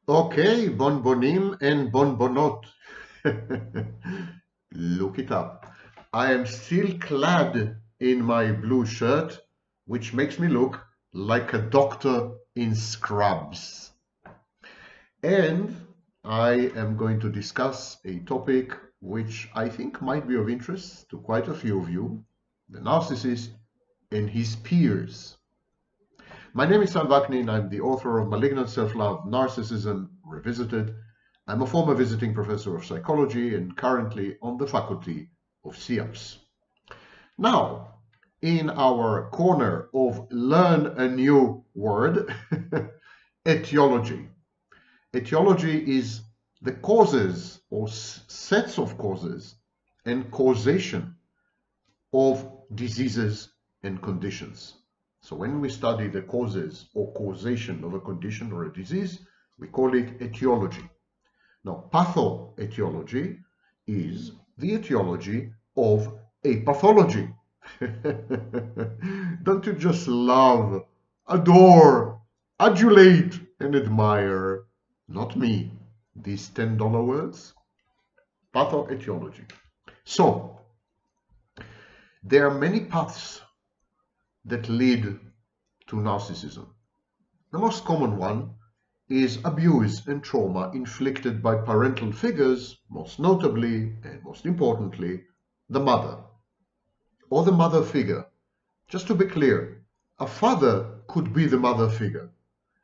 Okay, bonbonim and bonbonot. Look it up. I am still clad in my blue shirt, which makes me look like a doctor in scrubs. And I am going to discuss a topic which I think might be of interest to quite a few of you, the narcissist and his peers. My name is Sam Vaknin. I'm the author of Malignant Self-Love, Narcissism Revisited. I'm a former visiting professor of psychology and currently on the faculty of SIAPS. Now, in our corner of Learn a New Word, etiology. Etiology is the causes or sets of causes and causation of diseases and conditions. So when we study the causes or causation of a condition or a disease, we call it etiology. Now, pathoetiology is the etiology of a pathology. Don't you just love, adore, adulate, and admire, not me, these $10 words? Pathoetiology. So, there are many paths that lead to narcissism. The most common one is abuse and trauma inflicted by parental figures, most notably and most importantly, the mother or the mother figure. Just to be clear, a father could be the mother figure.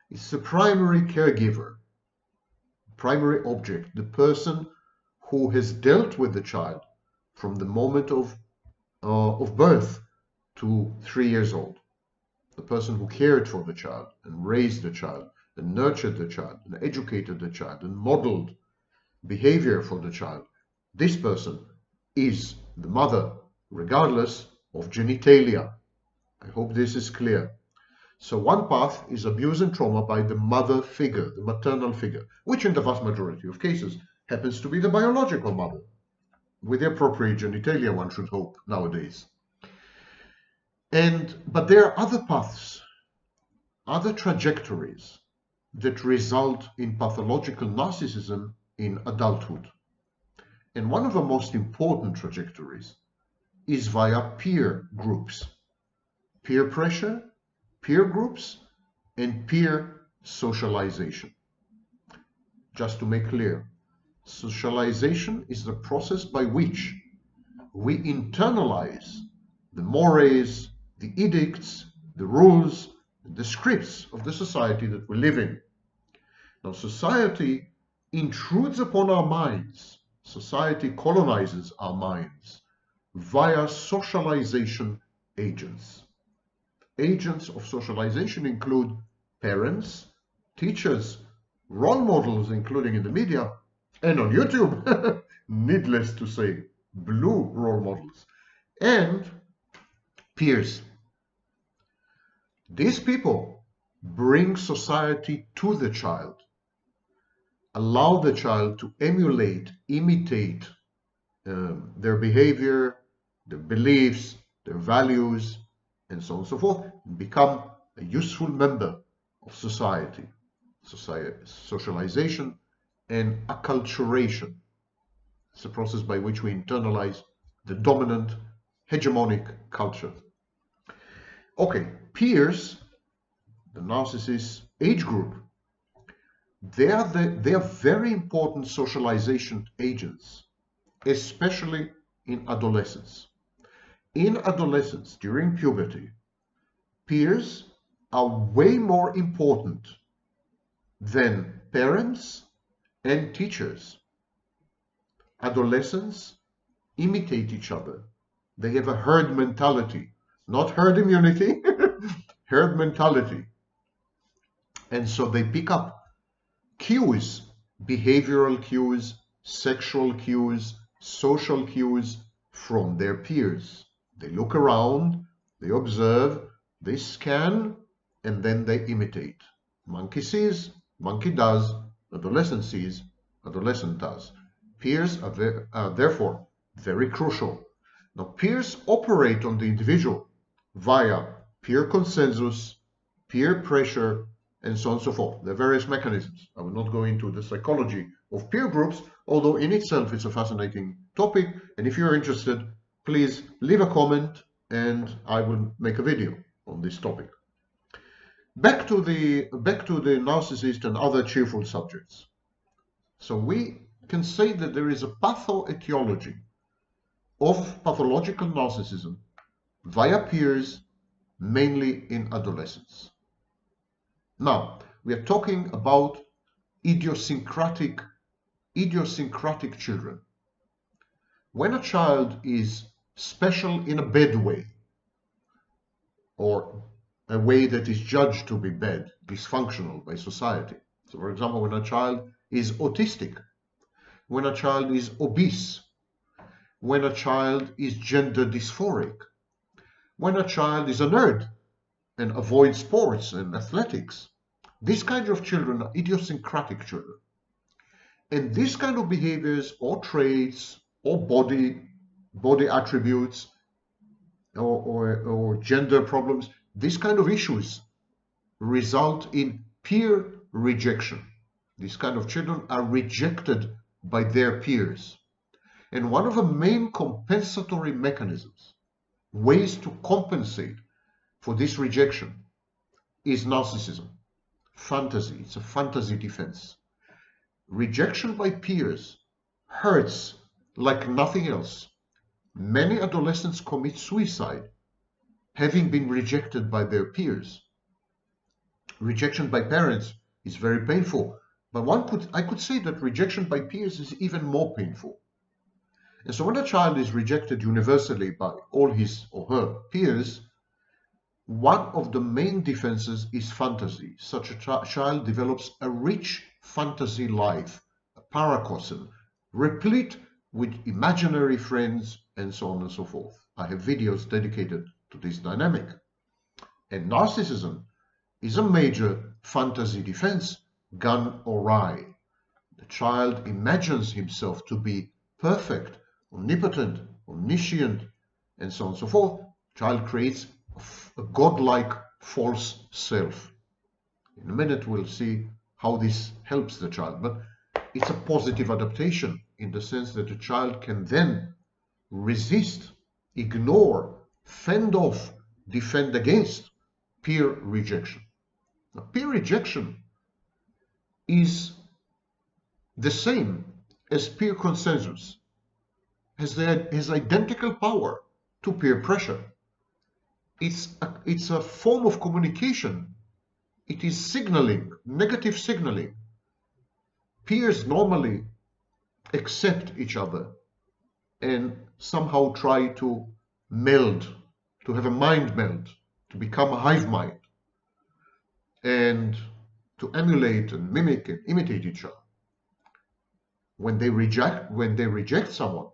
It's the primary caregiver, primary object, the person who has dealt with the child from the moment of birth to 3 years old. The person who cared for the child and raised the child and nurtured the child and educated the child and modeled behavior for the child. This person is the mother, regardless of genitalia. I hope this is clear. So one path is abuse and trauma by the mother figure, the maternal figure, which in the vast majority of cases happens to be the biological mother, with the appropriate genitalia, one should hope, nowadays. But there are other paths, other trajectories that result in pathological narcissism in adulthood. And one of the most important trajectories is via peer groups, peer pressure, peer groups, and peer socialization. Just to make clear, socialization is the process by which we internalize the mores, the edicts, the rules, the scripts of the society that we live in. Now, society intrudes upon our minds. Society colonizes our minds via socialization agents. Agents of socialization include parents, teachers, role models, including in the media, and on YouTube, needless to say, blue role models, and peers. These people bring society to the child, allow the child to emulate, imitate their behavior, their beliefs, their values, and so on and so forth, and become a useful member of society, socialization, and acculturation. It's a process by which we internalize the dominant hegemonic culture. Okay, peers, the narcissist age group, they are very important socialization agents, especially in adolescence. In adolescence, during puberty, peers are way more important than parents and teachers. Adolescents imitate each other. They have a herd mentality, not herd immunity, herd mentality. And so they pick up cues, behavioral cues, sexual cues, social cues from their peers. They look around, they observe, they scan, and then they imitate. Monkey sees, monkey does, adolescent sees, adolescent does. Peers are therefore very crucial. Now, peers operate on the individual via peer consensus, peer pressure, and so on and so forth. There are various mechanisms. I will not go into the psychology of peer groups, although in itself it's a fascinating topic. And if you're interested, please leave a comment and I will make a video on this topic. Back to the narcissist and other cheerful subjects. So we can say that there is a pathoetiology of pathological narcissism via peers, mainly in adolescence. Now, we are talking about idiosyncratic children. When a child is special in a bad way, or a way that is judged to be bad, dysfunctional by society. So, for example, when a child is autistic, when a child is obese, when a child is gender dysphoric, when a child is a nerd and avoids sports and athletics. These kinds of children are idiosyncratic children. And these kind of behaviors or traits or body attributes or gender problems, these kind of issues result in peer rejection. These kind of children are rejected by their peers. And one of the main compensatory mechanisms, ways to compensate for this rejection, is narcissism. Fantasy. It's a fantasy defense. Rejection by peers hurts like nothing else. Many adolescents commit suicide, having been rejected by their peers. Rejection by parents is very painful, but I could say that rejection by peers is even more painful. And so when a child is rejected universally by all his or her peers, one of the main defenses is fantasy. Such a child develops a rich fantasy life, a paracosm, replete with imaginary friends, and so on and so forth. I have videos dedicated to this dynamic. And narcissism is a major fantasy defense gone awry. The child imagines himself to be perfect, omnipotent, omniscient, and so on and so forth. The child creates a godlike false self. In a minute we'll see how this helps the child, but it's a positive adaptation in the sense that the child can then resist, ignore, fend off, defend against peer rejection. Now, peer rejection is the same as peer consensus, has identical power to peer pressure. It's a form of communication. It is signaling, negative signaling. Peers normally accept each other and somehow try to meld, to have a mind meld, to become a hive mind, and to emulate and mimic and imitate each other. When they reject someone,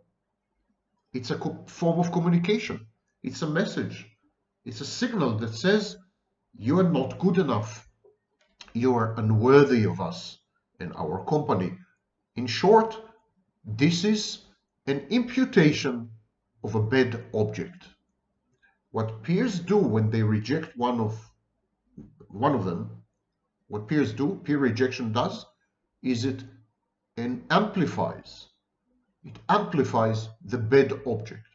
it's a form of communication. It's a message. It's a signal that says, you are not good enough. You are unworthy of us and our company. In short, this is an imputation of a bad object. What peers do when they reject one of them, what peers do, peer rejection does, is it amplifies the bad object.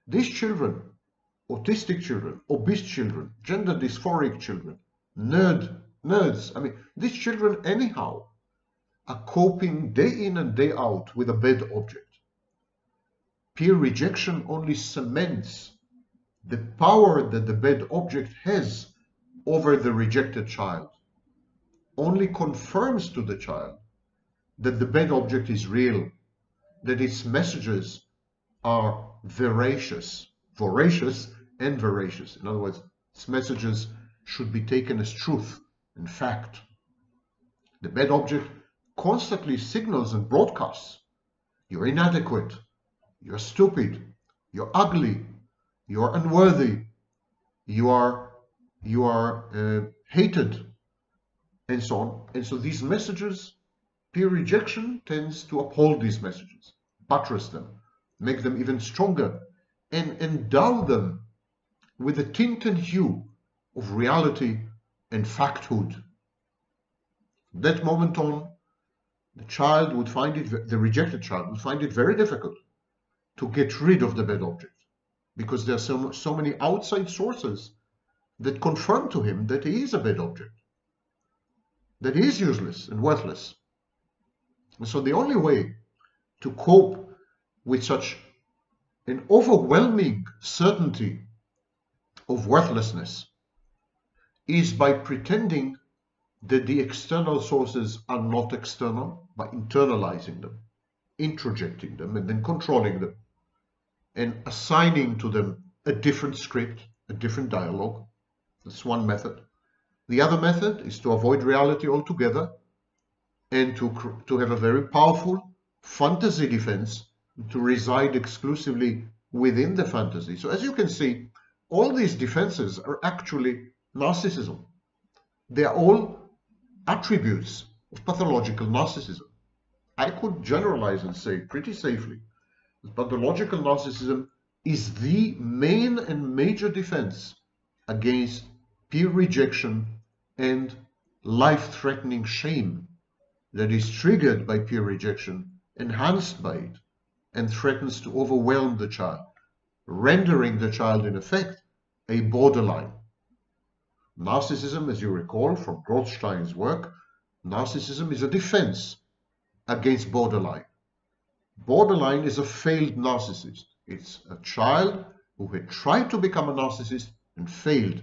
These children, autistic children, obese children, gender dysphoric children, nerds, I mean, these children anyhow are coping day in and day out with a bad object. Peer rejection only cements the power that the bad object has over the rejected child, only confirms to the child that the bad object is real, that its messages are voracious and veracious. In other words, its messages should be taken as truth and fact. The bad object constantly signals and broadcasts, you're inadequate, you're stupid, you're ugly, you're unworthy, you are hated, and so on. And so these messages, peer rejection tends to uphold these messages, buttress them, make them even stronger, and endow them with a tint and hue of reality and facthood That moment on, the child would find it, the rejected child would find it very difficult to get rid of the bad object, because there are so many outside sources that confirm to him that he is a bad object, that he is useless and worthless. And so the only way to cope with such an overwhelming certainty of worthlessness is by pretending that the external sources are not external, by internalizing them, introjecting them, and then controlling them, and assigning to them a different script, a different dialogue. That's one method. The other method is to avoid reality altogether and to have a very powerful fantasy defense, to reside exclusively within the fantasy. So as you can see, all these defenses are actually narcissism. They are all attributes of pathological narcissism. I could generalize and say pretty safely that pathological narcissism is the main and major defense against peer rejection and life-threatening shame that is triggered by peer rejection, enhanced by it, and threatens to overwhelm the child, rendering the child, in effect, a borderline. Narcissism, as you recall from Rothstein's work, narcissism is a defense against borderline. Borderline is a failed narcissist. It's a child who had tried to become a narcissist and failed.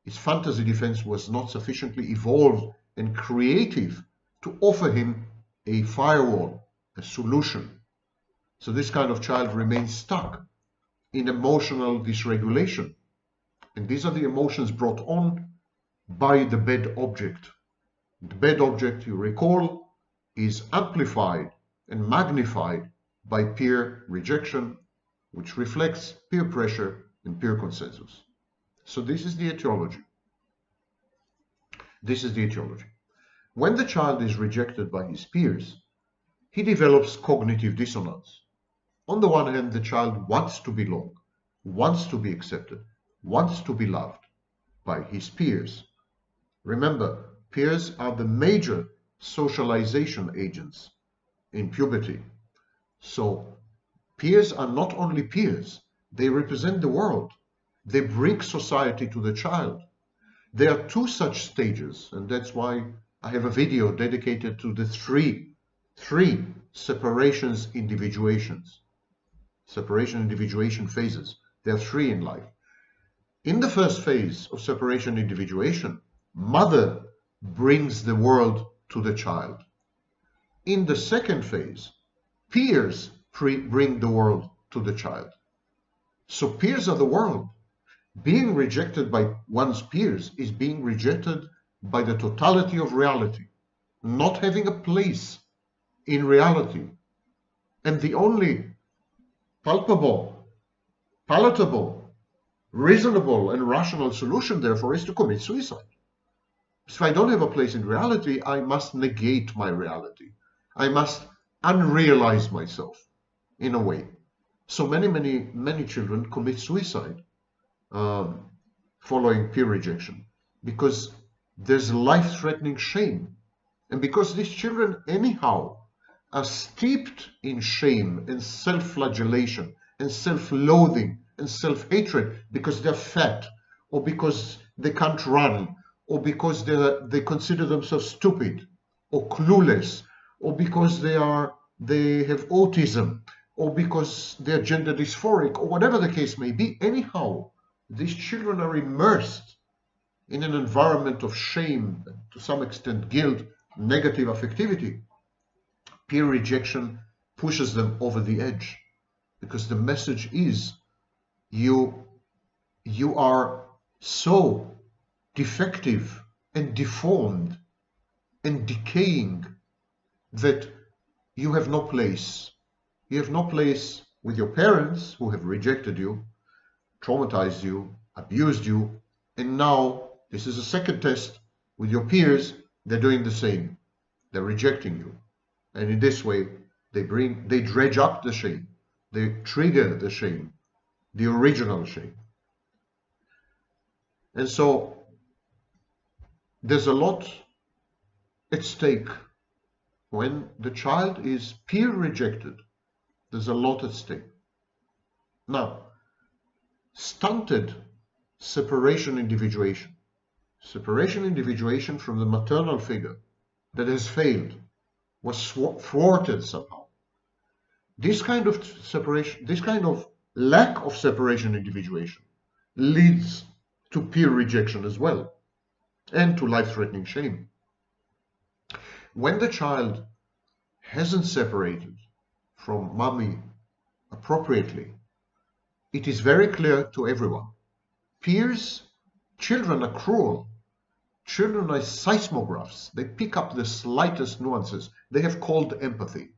His fantasy defense was not sufficiently evolved and creative to offer him a firewall, a solution. So this kind of child remains stuck in emotional dysregulation. And these are the emotions brought on by the bad object. The bad object, you recall, is amplified and magnified by peer rejection, which reflects peer pressure and peer consensus. So this is the etiology. This is the etiology. When the child is rejected by his peers, he develops cognitive dissonance. On the one hand, the child wants to belong, wants to be accepted, wants to be loved by his peers. Remember, peers are the major socialization agents in puberty. So peers are not only peers, they represent the world. They bring society to the child. There are two such stages, and that's why I have a video dedicated to the three separations-individuations. Separation-individuation phases. There are three in life. In the first phase of separation-individuation, mother brings the world to the child. In the second phase, peers bring the world to the child. So peers are the world. Being rejected by one's peers is being rejected by the totality of reality, not having a place in reality. And the only palpable, palatable, reasonable, and rational solution, therefore, is to commit suicide. If I don't have a place in reality, I must negate my reality. I must unrealize myself in a way. So many children commit suicide following peer rejection because there's life-threatening shame. And because these children anyhow are steeped in shame and self-flagellation and self-loathing and self-hatred because they're fat, or because they can't run, or because they consider themselves stupid or clueless, or because they have autism, or because they're gender dysphoric, or whatever the case may be. Anyhow, these children are immersed in an environment of shame, to some extent guilt, negative affectivity. Peer rejection pushes them over the edge because the message is you are so defective and deformed and decaying that you have no place. You have no place with your parents who have rejected you, traumatized you, abused you, and now this is a second test with your peers. They're doing the same. They're rejecting you. And in this way, they dredge up the shame. They trigger the shame, the original shame. And so there's a lot at stake. When the child is peer rejected, there's a lot at stake. Now, stunted separation-individuation. Separation-individuation from the maternal figure that has failed, was thwarted somehow. This kind of separation, this kind of lack of separation-individuation leads to peer rejection as well, and to life-threatening shame. When the child hasn't separated from mommy appropriately, it is very clear to everyone. Peers, children are cruel. Children are seismographs. They pick up the slightest nuances. They have cold empathy.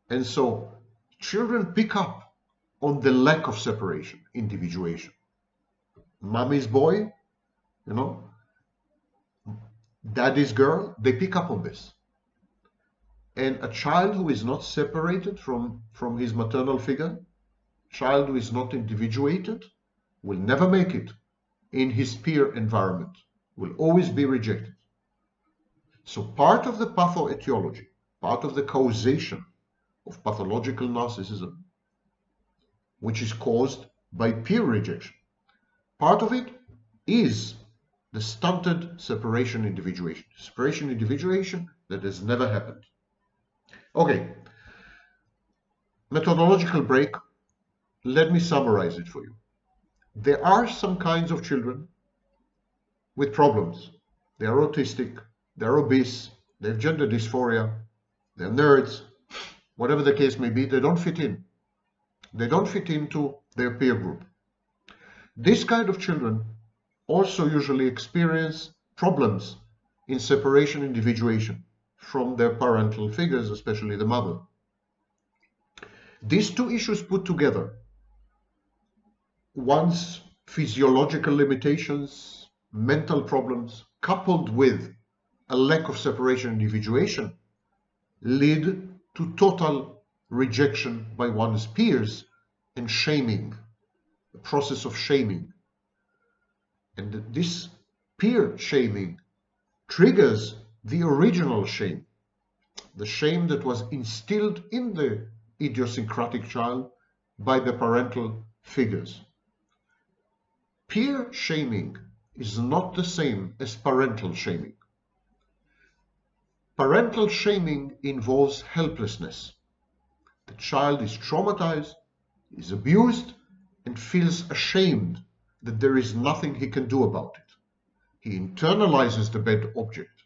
And so children pick up on the lack of separation, individuation. Mommy's boy, daddy's girl, they pick up on this. And a child who is not separated from his maternal figure, child who is not individuated, will never make it in his peer environment, will always be rejected. So part of the pathoetiology, part of the causation of pathological narcissism, which is caused by peer rejection, part of it is the stunted separation-individuation. Separation-individuation that has never happened. Okay, methodological break. Let me summarize it for you. There are some kinds of children with problems. They are autistic, they're obese, they have gender dysphoria, they're nerds, whatever the case may be, they don't fit in. They don't fit into their peer group. This kind of children also usually experience problems in separation individuation from their parental figures, especially the mother. These two issues put together, one's physiological limitations, mental problems, coupled with a lack of separation individuation, lead to total rejection by one's peers and shaming, the process of shaming. And this peer shaming triggers the original shame, the shame that was instilled in the idiosyncratic child by the parental figures. Peer shaming is not the same as parental shaming. Parental shaming involves helplessness. The child is traumatized, is abused, and feels ashamed that there is nothing he can do about it. He internalizes the bad object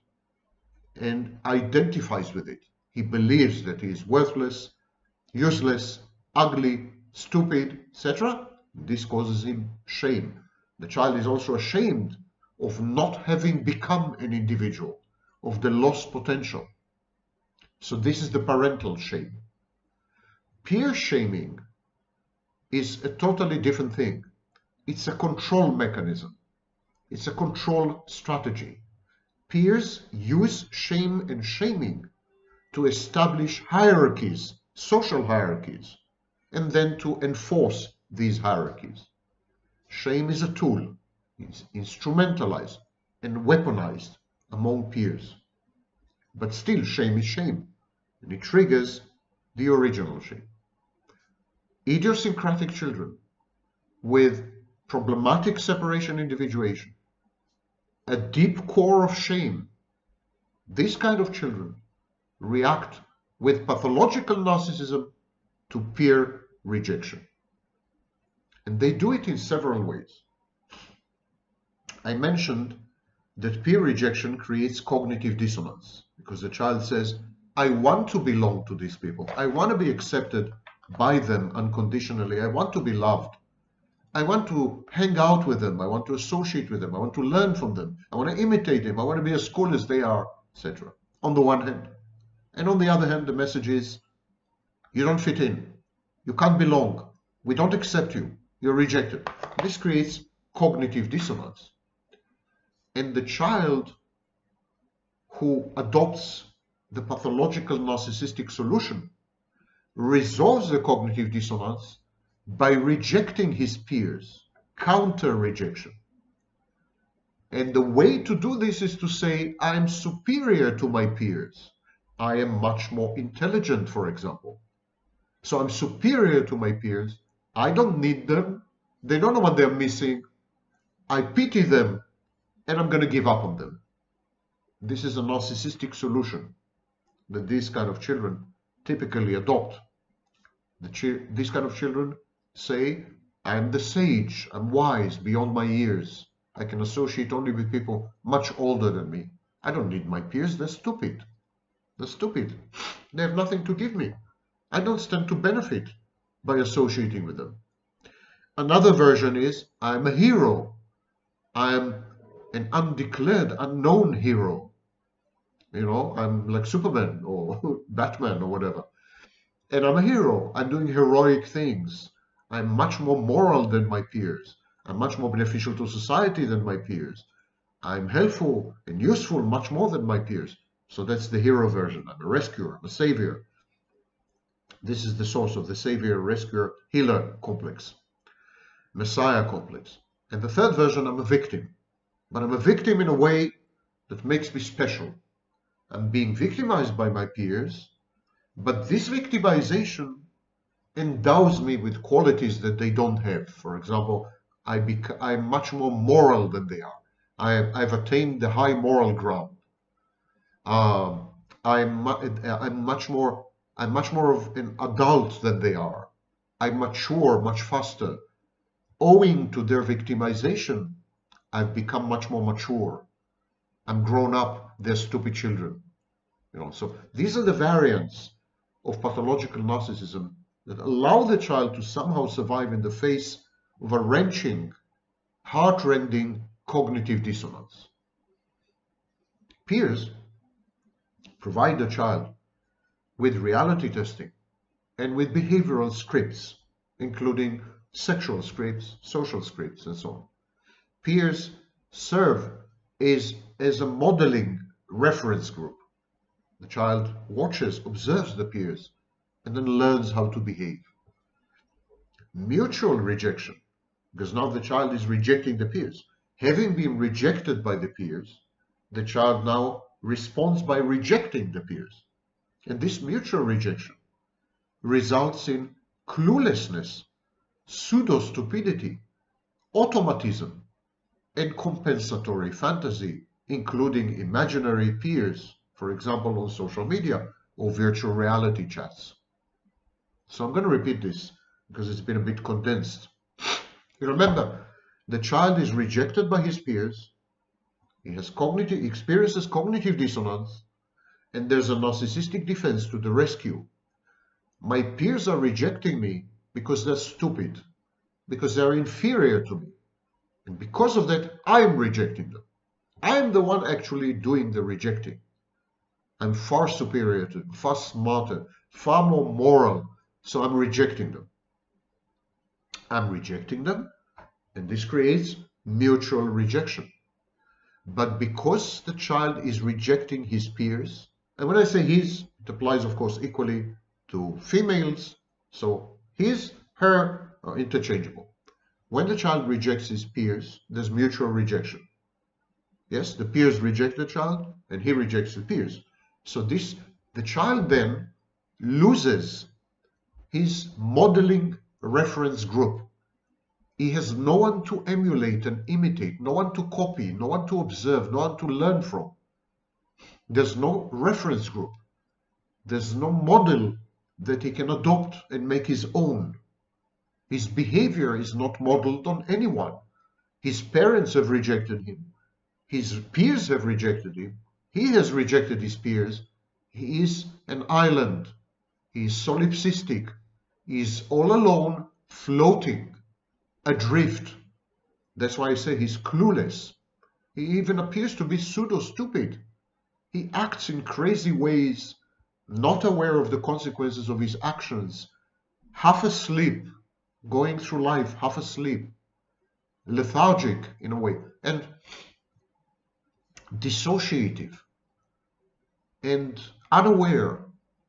and identifies with it. He believes that he is worthless, useless, ugly, stupid, etc. This causes him shame. The child is also ashamed of not having become an individual, of the lost potential. So this is the parental shame. Peer shaming is a totally different thing. It's a control mechanism. It's a control strategy. Peers use shame and shaming to establish hierarchies, social hierarchies, and then to enforce these hierarchies. Shame is a tool. It's instrumentalized and weaponized among peers. But still, shame is shame, and it triggers the original shame. Idiosyncratic children with problematic separation individuation, a deep core of shame, this kind of children react with pathological narcissism to peer rejection. And they do it in several ways. I mentioned that peer rejection creates cognitive dissonance because the child says, I want to belong to these people. I want to be accepted by them unconditionally. I want to be loved. I want to hang out with them. I want to associate with them. I want to learn from them. I want to imitate them. I want to be as cool as they are, etc. On the one hand. And on the other hand, the message is, you don't fit in. You can't belong. We don't accept you. You're rejected. This creates cognitive dissonance. And the child who adopts the pathological narcissistic solution resolves the cognitive dissonance by rejecting his peers, counter rejection. And the way to do this is to say, I'm superior to my peers. I am much more intelligent, for example. So I'm superior to my peers. I don't need them. They don't know what they're missing. I pity them, and I'm going to give up on them. This is a narcissistic solution that these kind of children typically adopt. These kind of children say, I'm the sage, I'm wise beyond my years. I can associate only with people much older than me. I don't need my peers, they're stupid. They're stupid. They have nothing to give me. I don't stand to benefit by associating with them. Another version is, I'm a hero. I am an undeclared, unknown hero. You know, I'm like Superman or Batman or whatever. And I'm a hero. I'm doing heroic things. I'm much more moral than my peers. I'm much more beneficial to society than my peers. I'm helpful and useful much more than my peers. So that's the hero version. I'm a rescuer, I'm a savior. This is the source of the savior, rescuer, healer complex, messiah complex. And the third version, I'm a victim. But I'm a victim in a way that makes me special. I'm being victimized by my peers, but this victimization endows me with qualities that they don't have. For example, I'm much more moral than they are. I've attained the high moral ground. I'm much more of an adult than they are. I mature much faster. Owing to their victimization, I've become much more mature. I'm grown up. They're stupid children. You know, so these are the variants of pathological narcissism that allow the child to somehow survive in the face of a wrenching, heart-rending cognitive dissonance. Peers provide the child with reality testing and with behavioral scripts, including sexual scripts, social scripts, and so on. Peers serve as a modeling reference group. The child watches, observes the peers, and then learns how to behave. Mutual rejection, because now the child is rejecting the peers. Having been rejected by the peers, the child now responds by rejecting the peers. And this mutual rejection results in cluelessness, pseudo-stupidity, automatism, and compensatory fantasy, including imaginary peers, for example, on social media or virtual reality chats. So I'm going to repeat this because it's been a bit condensed. You remember, the child is rejected by his peers, he experiences cognitive dissonance, and there's a narcissistic defense to the rescue. My peers are rejecting me because they're stupid, because they're inferior to me. And because of that, I'm rejecting them. I'm the one actually doing the rejecting. I'm far superior to them, far smarter, far more moral, so I'm rejecting them. I'm rejecting them, and this creates mutual rejection. But because the child is rejecting his peers, and when I say his, it applies, of course, equally to females, so his, her are interchangeable. When the child rejects his peers, there's mutual rejection. Yes, the peers reject the child, and he rejects the peers. So the child then loses his modeling reference group. He has no one to emulate and imitate, no one to copy, no one to observe, no one to learn from. There's no reference group. There's no model that he can adopt and make his own. His behavior is not modeled on anyone. His parents have rejected him. His peers have rejected him. He has rejected his peers. He is an island. He is solipsistic. He is all alone, floating, adrift. That's why I say he's clueless. He even appears to be pseudo-stupid. He acts in crazy ways, not aware of the consequences of his actions, half asleep, going through life half asleep, lethargic in a way, and dissociative, and unaware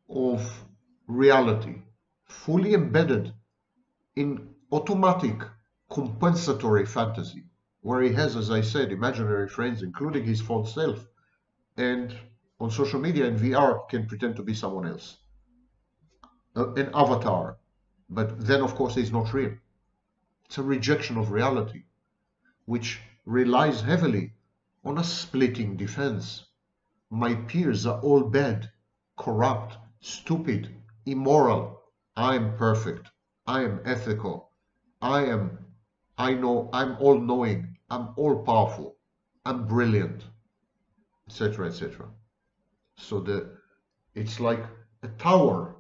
of reality, fully embedded in automatic compensatory fantasy. where he has, as I said, imaginary friends, including his false self, and on social media and VR can pretend to be someone else, an avatar, but then of course he's not real. It's a rejection of reality, which relies heavily on a splitting defense. My peers are all bad, corrupt, stupid, immoral. I am perfect. I am ethical. I know, I'm all knowing. I'm all powerful. I'm brilliant, etc., etc. So it's like a tower.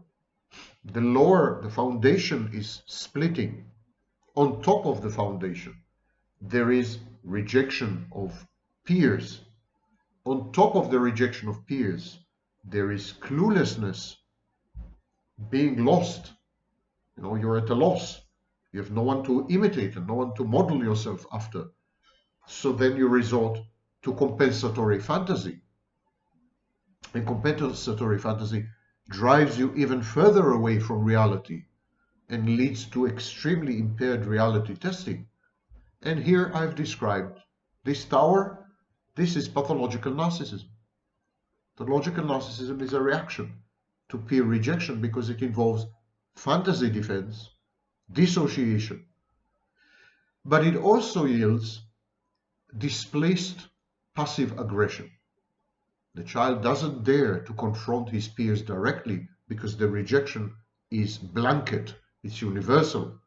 The foundation is splitting. On top of the foundation, there is rejection of peers. On top of the rejection of peers, there is cluelessness, being lost. You're at a loss. You have no one to imitate and no one to model yourself after. So then you resort to compensatory fantasy. And compensatory fantasy drives you even further away from reality and leads to extremely impaired reality testing. And here I've described this tower. This is pathological narcissism. Pathological narcissism is a reaction to peer rejection because it involves fantasy defense, dissociation, but it also yields displaced passive aggression. The child doesn't dare to confront his peers directly because the rejection is blanket, it's universal,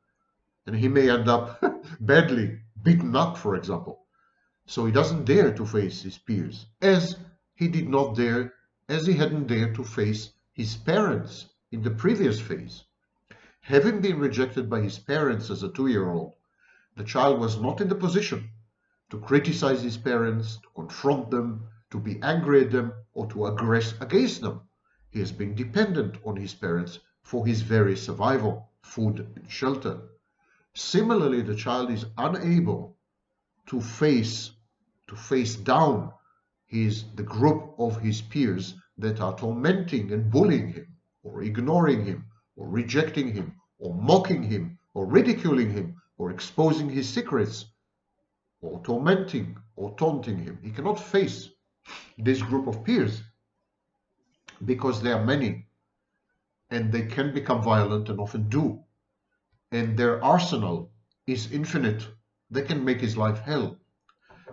and he may end up badly beaten up, for example. So he doesn't dare to face his peers, as he hadn't dared to face his parents in the previous phase. Having been rejected by his parents as a 2-year-old, the child was not in the position to criticize his parents, to confront them, to be angry at them, or to aggress against them. He has been dependent on his parents for his very survival, food and shelter. Similarly, the child is unable to face down the group of his peers that are tormenting and bullying him, or ignoring him, or rejecting him, or mocking him, or ridiculing him, or exposing his secrets, or tormenting or taunting him. He cannot face this group of peers because there are many, and they can become violent and often do, and their arsenal is infinite. They can make his life hell.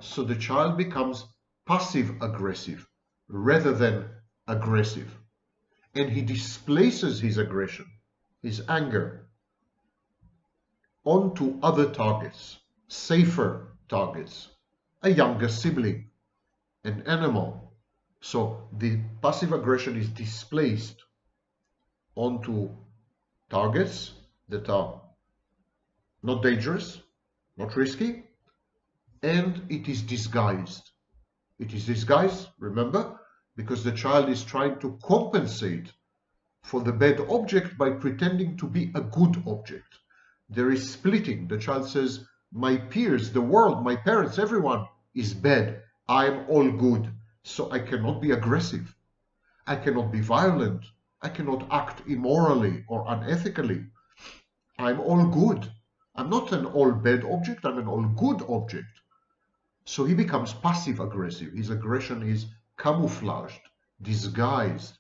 So the child becomes passive aggressive rather than aggressive, and he displaces his aggression, his anger, onto other targets, safer targets, a younger sibling, an animal. So the passive aggression is displaced onto targets that are not dangerous, not risky, and it is disguised. It is disguised, remember, because the child is trying to compensate for the bad object by pretending to be a good object. There is splitting. The child says, my peers, the world, my parents, everyone is bad. I'm all good. So I cannot be aggressive. I cannot be violent. I cannot act immorally or unethically. I'm all good. I'm not an all bad object. I'm an all good object. So he becomes passive aggressive. His aggression is camouflaged, disguised.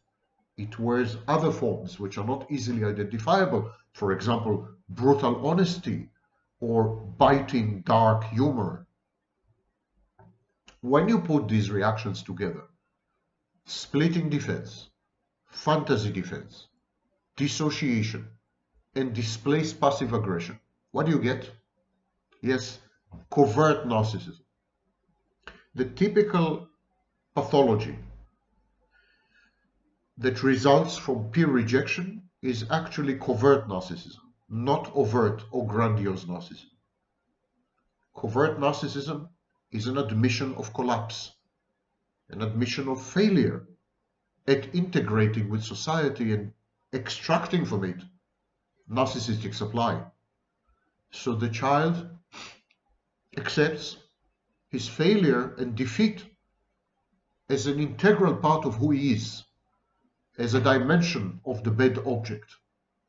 It wears other forms which are not easily identifiable. For example, brutal honesty or biting dark humor. When you put these reactions together, splitting defense, fantasy defense, dissociation, and displaced passive aggression, what do you get? Yes, covert narcissism. The typical pathology that results from peer rejection is actually covert narcissism, not overt or grandiose narcissism. Covert narcissism is an admission of collapse, an admission of failure at integrating with society and extracting from it narcissistic supply. So the child accepts his failure and defeat as an integral part of who he is, as a dimension of the bad object.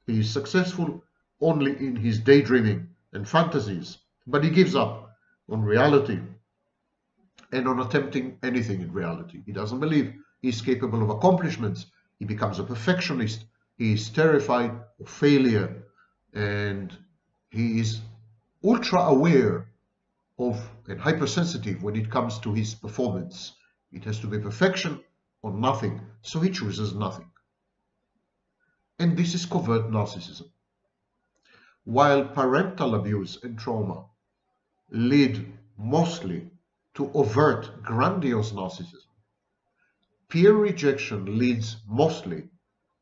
He is successful only in his daydreaming and fantasies, but he gives up on reality and on attempting anything in reality. He doesn't believe he's capable of accomplishments. He becomes a perfectionist. He is terrified of failure, and he is ultra aware of and hypersensitive when it comes to his performance. It has to be perfection or nothing, so he chooses nothing. And this is covert narcissism. While parental abuse and trauma lead mostly to overt, grandiose narcissism, peer rejection leads mostly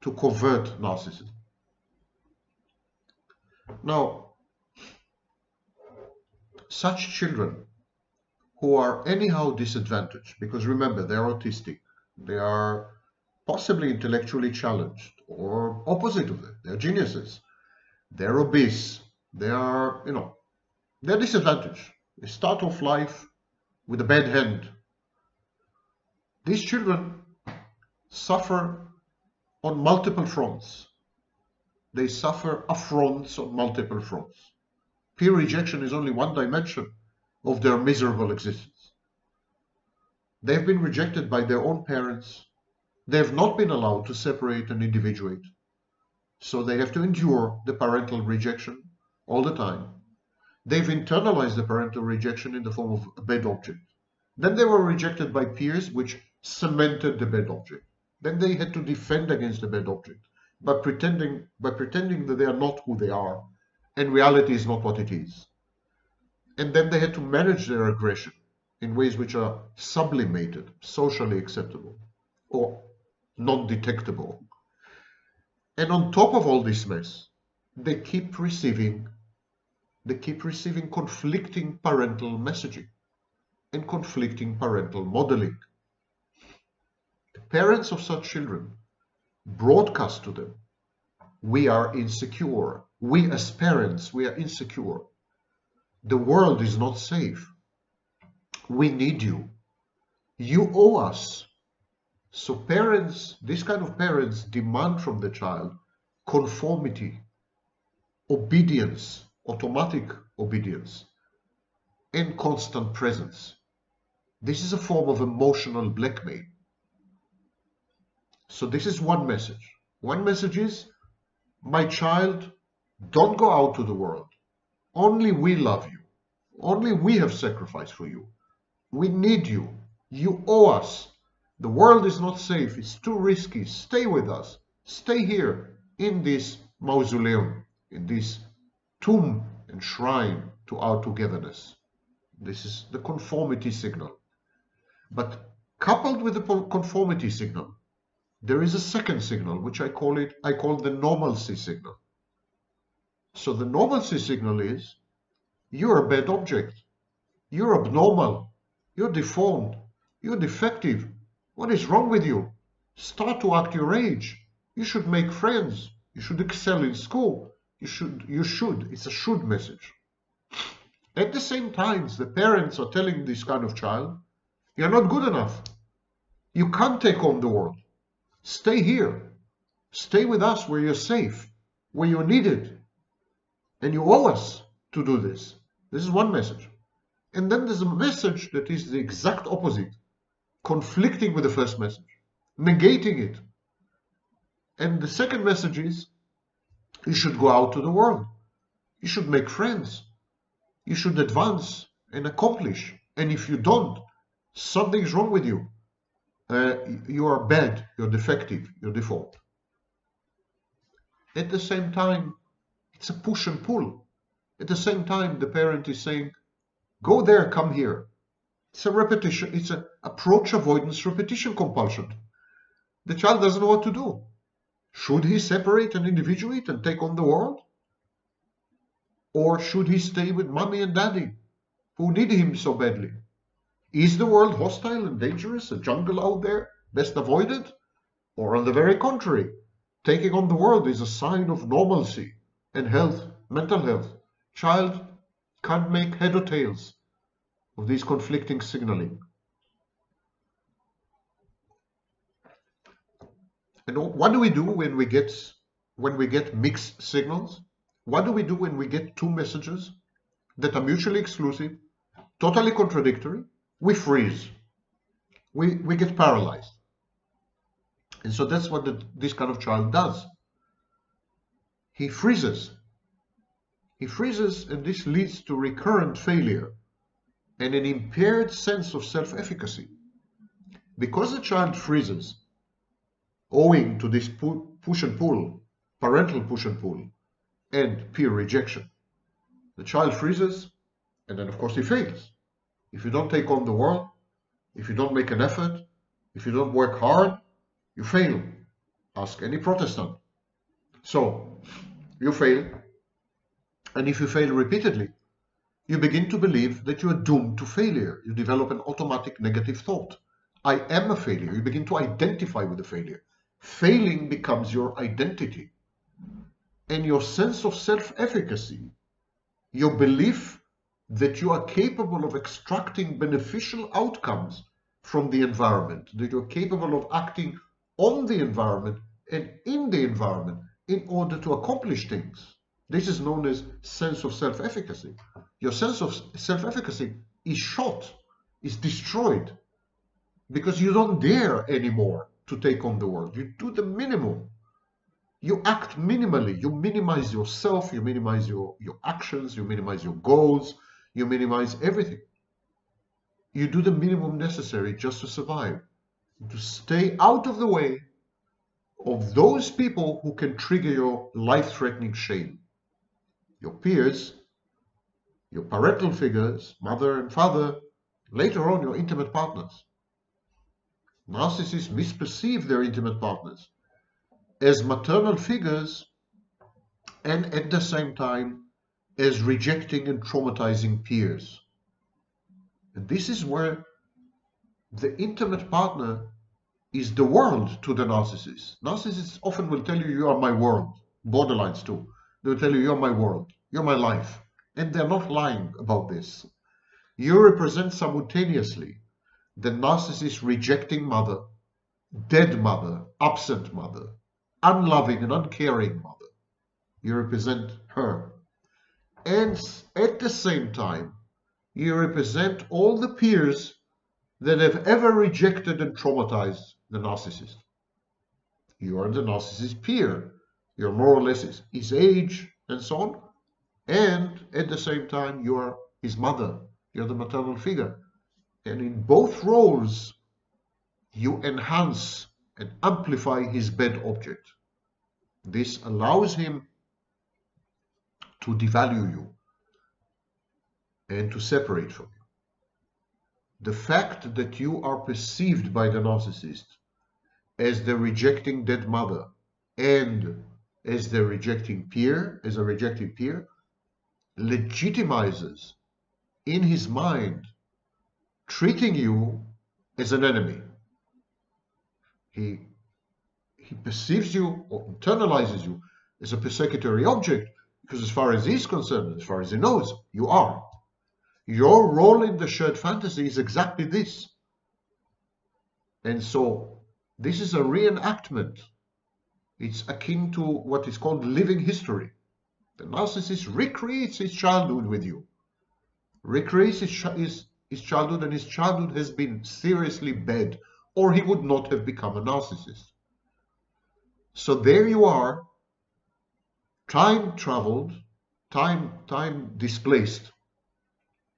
to covert narcissism. Now, such children who are anyhow disadvantaged, because remember, they're autistic, they are possibly intellectually challenged, or opposite of that, they're geniuses, they're obese, they are, they're disadvantaged. They start off life with a bad hand. These children suffer on multiple fronts. They suffer affronts on multiple fronts. Peer rejection is only one dimension of their miserable existence. They've been rejected by their own parents. They have not been allowed to separate and individuate. So they have to endure the parental rejection all the time. They've internalized the parental rejection in the form of a bad object. Then they were rejected by peers, which cemented the bad object. Then they had to defend against the bad object by pretending that they are not who they are, and reality is not what it is. And then they had to manage their aggression in ways which are sublimated, socially acceptable, or non-detectable. And on top of all this mess, they keep receiving conflicting parental messaging and conflicting parental modeling. The parents of such children broadcast to them, we are insecure. We as parents, we are insecure. The world is not safe. We need you. You owe us. So parents, this kind of parents demand from the child conformity, obedience, automatic obedience, and constant presence. This is a form of emotional blackmail. So this is one message. One message is, my child, don't go out to the world. Only we love you. Only we have sacrificed for you. We need you. You owe us. The world is not safe. It's too risky. Stay with us. Stay here in this mausoleum, in this tomb and shrine to our togetherness. This is the conformity signal. But coupled with the conformity signal, there is a second signal, which I call the normalcy signal. So the normalcy signal is, you're a bad object. You're abnormal. You're deformed. You're defective. What is wrong with you? Start to act your age. You should make friends. You should excel in school. You should. It's a should message. At the same time, the parents are telling this kind of child, you're not good enough. You can't take on the world. Stay here. Stay with us where you're safe, where you're needed. And you owe us to do this. This is one message. And then there's a message that is the exact opposite, conflicting with the first message, negating it. And the second message is, you should go out to the world. You should make friends. You should advance and accomplish. And if you don't, something's wrong with you. You are bad, you're defective, you're default. At the same time, it's a push and pull. At the same time, the parent is saying, go there, come here. It's a repetition, it's an approach avoidance repetition compulsion. The child doesn't know what to do. Should he separate and individuate and take on the world? Or should he stay with mommy and daddy, who need him so badly? Is the world hostile and dangerous, a jungle out there, best avoided? Or on the very contrary, taking on the world is a sign of normalcy and health, mental health. Child can't make head or tails of these conflicting signaling. And what do we do when we get mixed signals? What do we do when we get two messages that are mutually exclusive, totally contradictory. We freeze. We get paralyzed. And so that's what this kind of child does. He freezes. He freezes, and this leads to recurrent failure and an impaired sense of self-efficacy. Because the child freezes, owing to this push and pull, parental push and pull, and peer rejection, the child freezes, and then of course he fails. If you don't take on the world, if you don't make an effort, if you don't work hard, you fail. Ask any Protestant. So, you fail, and if you fail repeatedly, you begin to believe that you are doomed to failure. You develop an automatic negative thought. I am a failure. You begin to identify with the failure. Failing becomes your identity. And your sense of self-efficacy, your belief that you are capable of extracting beneficial outcomes from the environment, that you're capable of acting on the environment and in the environment in order to accomplish things. This is known as sense of self-efficacy. Your sense of self-efficacy is shot, is destroyed, because you don't dare anymore to take on the world. You do the minimum. You act minimally. You minimize yourself, you minimize your actions, you minimize your goals, you minimize everything. You do the minimum necessary just to survive, to stay out of the way of those people who can trigger your life-threatening shame. Your peers, your parental figures, mother and father, later on your intimate partners. Narcissists misperceive their intimate partners as maternal figures and at the same time as rejecting and traumatizing peers. And this is where the intimate partner is the world to the narcissist. Narcissists often will tell you, you are my world. Borderlines too. They will tell you, you're my world, you're my life. And they're not lying about this. You represent simultaneously the narcissist rejecting mother, dead mother, absent mother, unloving and uncaring mother. You represent her. And at the same time, you represent all the peers that have ever rejected and traumatized the narcissist. You are the narcissist peer. You're more or less his age and so on. And at the same time, you are his mother. You're the maternal figure. And in both roles, you enhance and amplify his bad object. This allows him to devalue you and to separate from you. The fact that you are perceived by the narcissist as the rejecting dead mother and as the rejecting peer, as a rejected peer, legitimizes in his mind treating you as an enemy. He perceives you or internalizes you as a persecutory object because as far as he's concerned, as far as he knows, you are. Your role in the shared fantasy is exactly this. And so this is a reenactment. It's akin to what is called living history. The narcissist recreates his childhood with you. Recreates his childhood, and his childhood has been seriously bad, or he would not have become a narcissist. So there you are, time traveled, time displaced.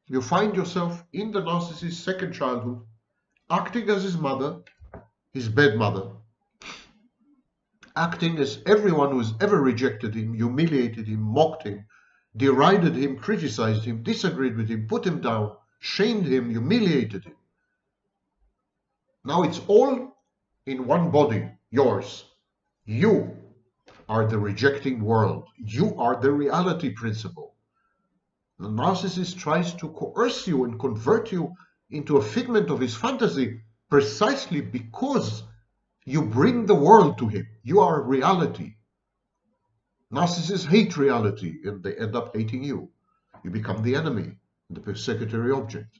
You find yourself in the narcissist's second childhood, acting as his mother, his bad mother, acting as everyone who's ever rejected him, humiliated him, mocked him, derided him, criticized him, disagreed with him, put him down, shamed him, humiliated him. Now it's all in one body, yours. You are the rejecting world. You are the reality principle. The narcissist tries to coerce you and convert you into a figment of his fantasy precisely because you bring the world to him. You are reality. Narcissists hate reality and they end up hating you. You become the enemy, the persecutory object.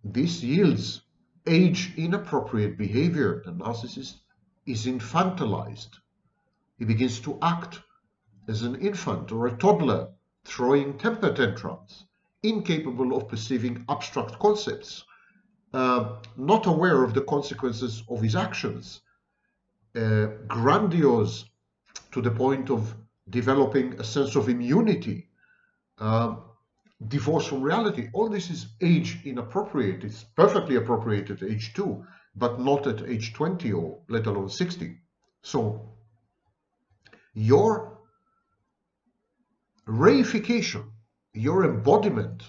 This yields age-inappropriate behavior. The narcissist is infantilized. He begins to act as an infant or a toddler, throwing temper tantrums, incapable of perceiving abstract concepts, not aware of the consequences of his actions, grandiose to the point of developing a sense of immunity, divorce from reality. All this is age inappropriate. It's perfectly appropriate at age 2, but not at age 20 or let alone 60. So your reification, your embodiment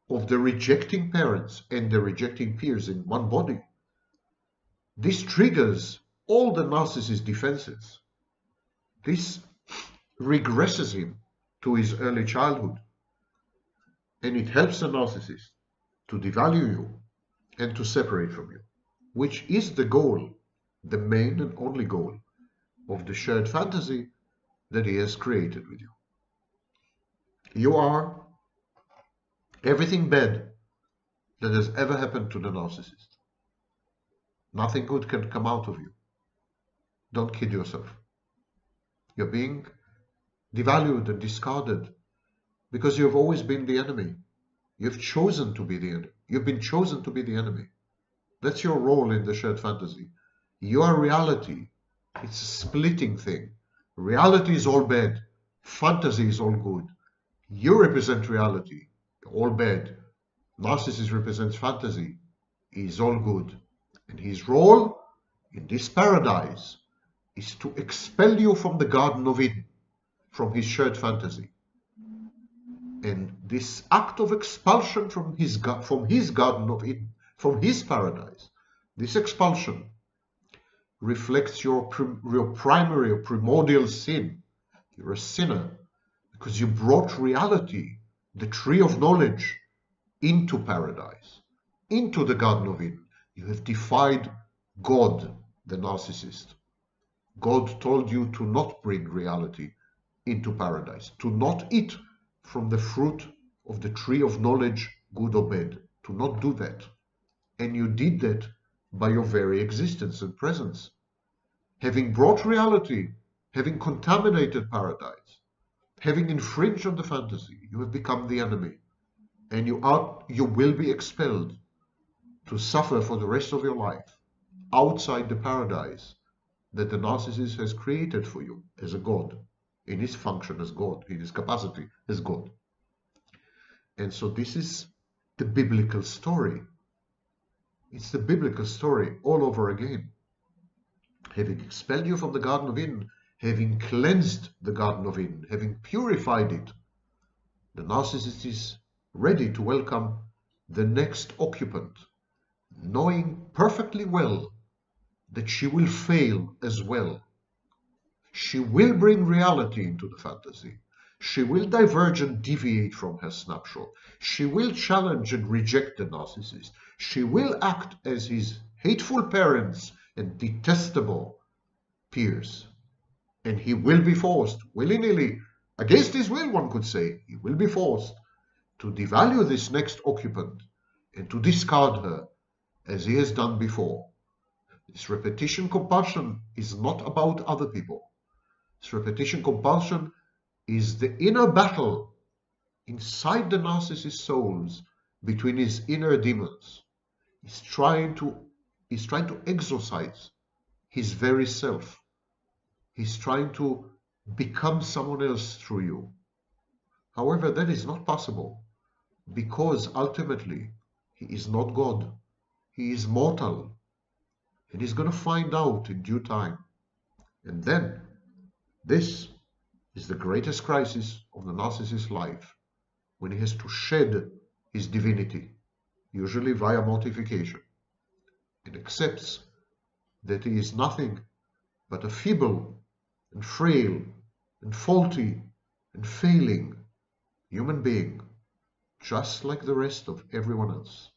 of the rejecting parents and the rejecting peers in one body, this triggers all the narcissist defenses. This regresses him to his early childhood, and it helps the narcissist to devalue you and to separate from you, which is the goal, the main and only goal of the shared fantasy that he has created with you. You are everything bad that has ever happened to the narcissist. Nothing good can come out of you. Don't kid yourself. You're being devalued and discarded because you've always been the enemy. You've chosen to be the enemy. You've been chosen to be the enemy. That's your role in the shared fantasy. You are reality. It's a splitting thing. Reality is all bad. Fantasy is all good. You represent reality, all bad. Narcissist represents fantasy, is all good. And his role in this paradise is to expel you from the Garden of Eden, from his shared fantasy. And this act of expulsion from his Garden of Eden, from his paradise, this expulsion reflects your primary or primordial sin. You're a sinner because you brought reality, the tree of knowledge, into paradise, into the Garden of Eden. You have defied God, the narcissist. God told you to not bring reality into paradise, to not eat from the fruit of the tree of knowledge, good or bad, to not do that. And you did that by your very existence and presence. Having brought reality, having contaminated paradise, having infringed on the fantasy, you have become the enemy. And you will be expelled to suffer for the rest of your life outside the paradise that the narcissist has created for you as a god, in his function as God, in his capacity as God. And so this is the biblical story. It's the biblical story all over again. Having expelled you from the Garden of Eden, having cleansed the Garden of Eden, having purified it, the narcissist is ready to welcome the next occupant, knowing perfectly well that she will fail as well. She will bring reality into the fantasy. She will diverge and deviate from her snapshot. She will challenge and reject the narcissist. She will act as his hateful parents and detestable peers. And he will be forced, willy-nilly, against his will, one could say, he will be forced to devalue this next occupant and to discard her as he has done before. This repetition compulsion is not about other people. This repetition compulsion is the inner battle inside the narcissist's souls between his inner demons. He's trying to exorcise his very self. He's trying to become someone else through you. However, that is not possible because ultimately he is not God. He is mortal. And he's going to find out in due time. And then, this is the greatest crisis of the narcissist's life, when he has to shed his divinity, usually via mortification, and accepts that he is nothing but a feeble and frail and faulty and failing human being, just like the rest of everyone else.